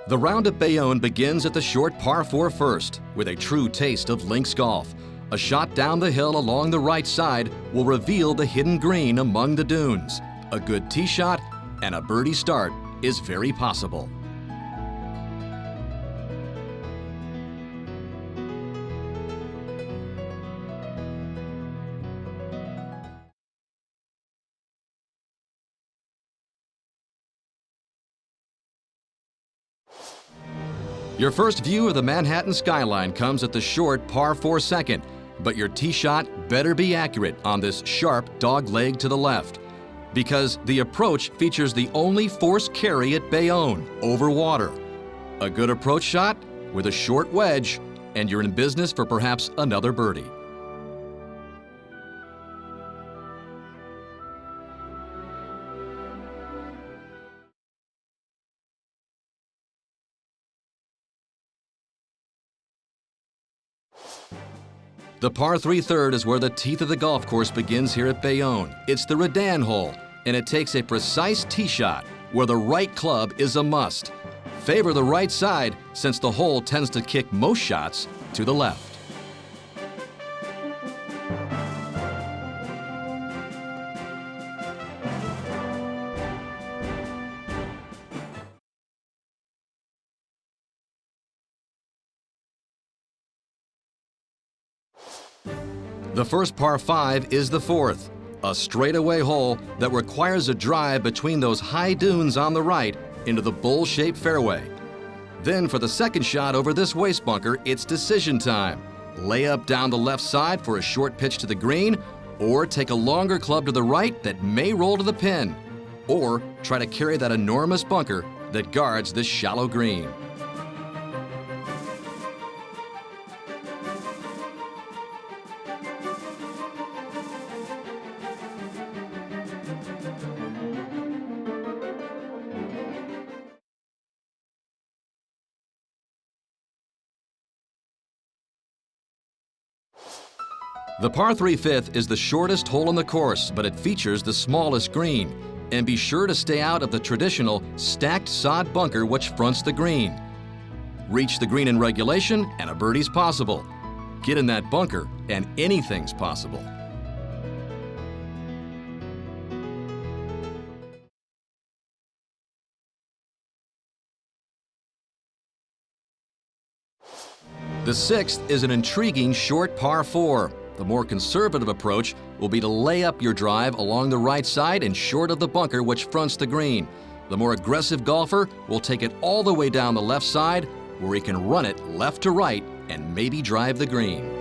The round at Bayonne begins at the short par 4 first, with a true taste of links golf. A shot down the hill along the right side will reveal the hidden green among the dunes. A good tee shot and a birdie start is very possible. Your first view of the Manhattan skyline comes at the short par 4 second, but your tee shot better be accurate on this sharp dog leg to the left, because the approach features the only forced carry at Bayonne, over water. A good approach shot with a short wedge, and you're in business for perhaps another birdie. The par 3 third is where the teeth of the golf course begins here at Bayonne. It's the Redan hole, and it takes a precise tee shot where the right club is a must. Favor the right side since the hole tends to kick most shots to the left. The first par 5 is the 4th, a straightaway hole that requires a drive between those high dunes on the right into the bowl-shaped fairway. Then for the second shot over this waste bunker, it's decision time. Lay up down the left side for a short pitch to the green, or take a longer club to the right that may roll to the pin, or try to carry that enormous bunker that guards this shallow green. The par 3 fifth is the shortest hole on the course, but it features the smallest green. And be sure to stay out of the traditional stacked sod bunker which fronts the green. Reach the green in regulation and a birdie's possible. Get in that bunker and anything's possible. The 6th is an intriguing short par 4. The more conservative approach will be to lay up your drive along the right side and short of the bunker which fronts the green. The more aggressive golfer will take it all the way down the left side, where he can run it left to right and maybe drive the green.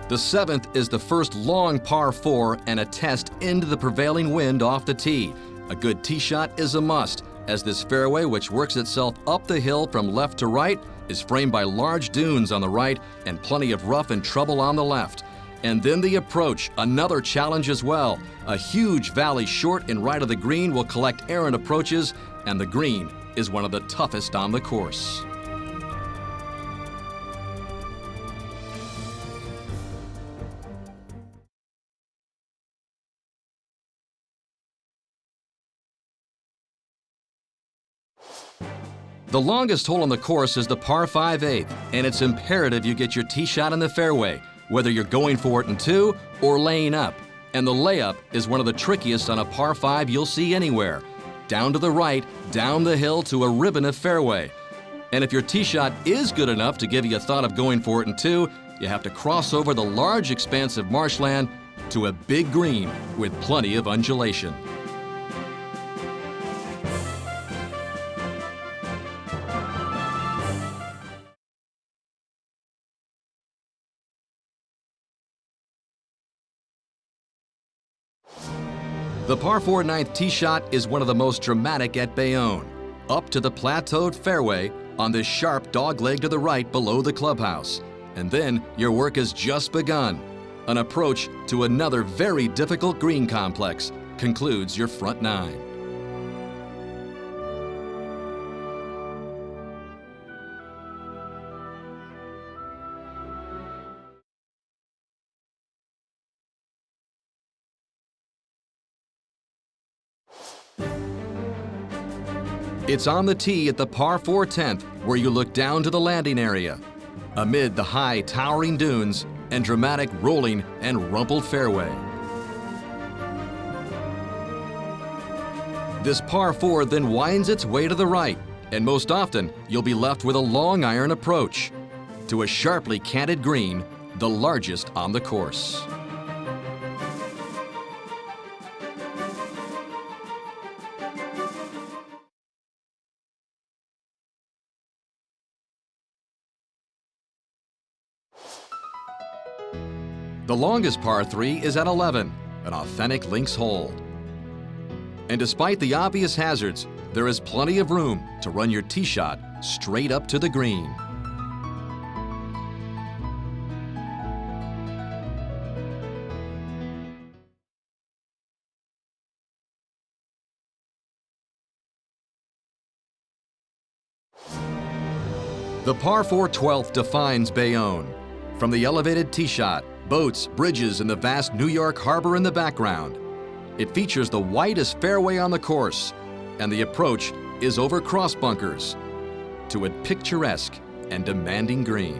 The 7th is the first long par 4 and a test into the prevailing wind off the tee. A good tee shot is a must, as this fairway, which works itself up the hill from left to right, is framed by large dunes on the right and plenty of rough and trouble on the left. And then the approach, another challenge as well. A huge valley short and right of the green will collect errant approaches, and the green is one of the toughest on the course. The longest hole on the course is the par 5/8, and it's imperative you get your tee shot in the fairway, whether you're going for it in 2 or laying up. And the layup is one of the trickiest on a par 5 you'll see anywhere. Down to the right, down the hill to a ribbon of fairway. And if your tee shot is good enough to give you a thought of going for it in 2, you have to cross over the large expanse of marshland to a big green with plenty of undulation. The par 4 9th tee shot is one of the most dramatic at Bayonne. Up to the plateaued fairway on this sharp dog leg to the right below the clubhouse. And then your work has just begun. An approach to another very difficult green complex concludes your front 9. It's on the tee at the par 4 10th where you look down to the landing area, amid the high towering dunes and dramatic rolling and rumpled fairway. This par 4 then winds its way to the right, and most often you'll be left with a long iron approach to a sharply canted green, the largest on the course. The longest par 3 is at 11, an authentic links hole. And despite the obvious hazards, there is plenty of room to run your tee shot straight up to the green. The par 4 12th defines Bayonne. From the elevated tee shot, boats, bridges, and the vast New York harbor in the background, it features the widest fairway on the course, and the approach is over cross bunkers to a picturesque and demanding green.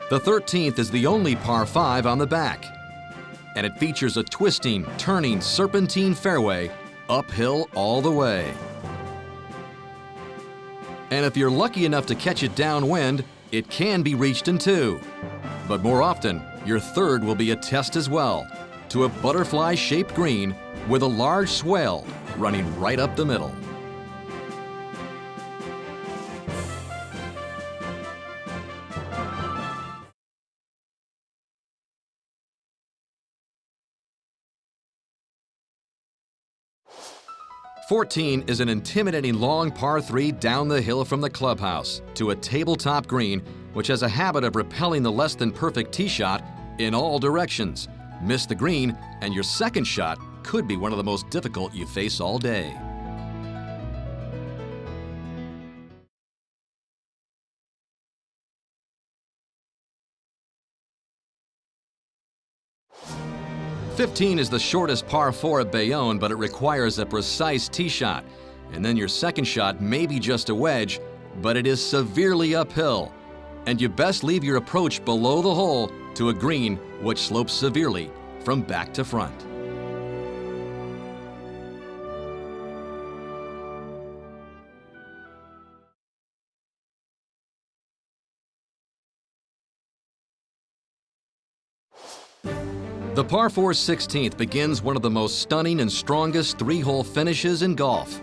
The 13th is the only par 5 on the back, and it features a twisting, turning, serpentine fairway uphill all the way. And if you're lucky enough to catch it downwind, it can be reached in 2. But more often, your 3rd will be a test as well, to a butterfly-shaped green with a large swale running right up the middle. "14 is an intimidating long par 3 down the hill from the clubhouse to a tabletop green which has a habit of repelling the less than perfect tee shot in all directions. Miss the green and your second shot could be one of the most difficult you face all day. "15 is the shortest par 4 at Bayonne, but it requires a precise tee shot. And then your second shot may be just a wedge, but it is severely uphill. And you best leave your approach below the hole to a green which slopes severely from back to front. The par 4 16th begins one of the most stunning and strongest 3-hole finishes in golf.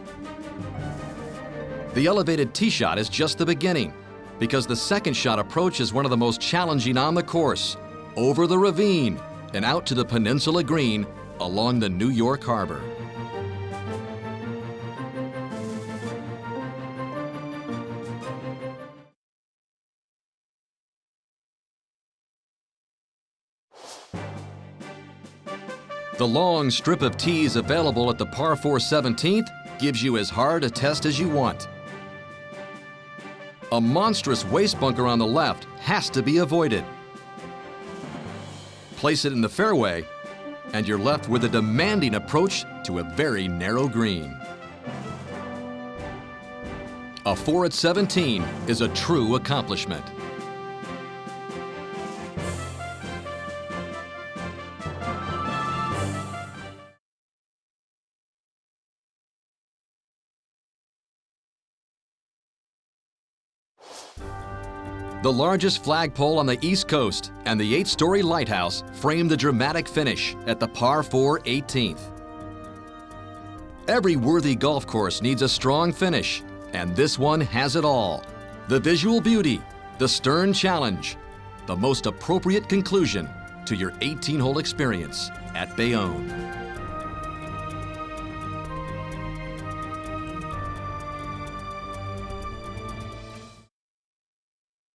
The elevated tee shot is just the beginning, because the second shot approach is one of the most challenging on the course, over the ravine and out to the peninsula green along the New York harbor. The long strip of tees available at the par 4 17th gives you as hard a test as you want. A monstrous waste bunker on the left has to be avoided. Place it in the fairway, and you're left with a demanding approach to a very narrow green. A 4 at 17 is a true accomplishment. The largest flagpole on the East Coast and the 8-story lighthouse frame the dramatic finish at the par 4 18th. Every worthy golf course needs a strong finish, and this one has it all. The visual beauty, the stern challenge, the most appropriate conclusion to your 18-hole experience at Bayonne.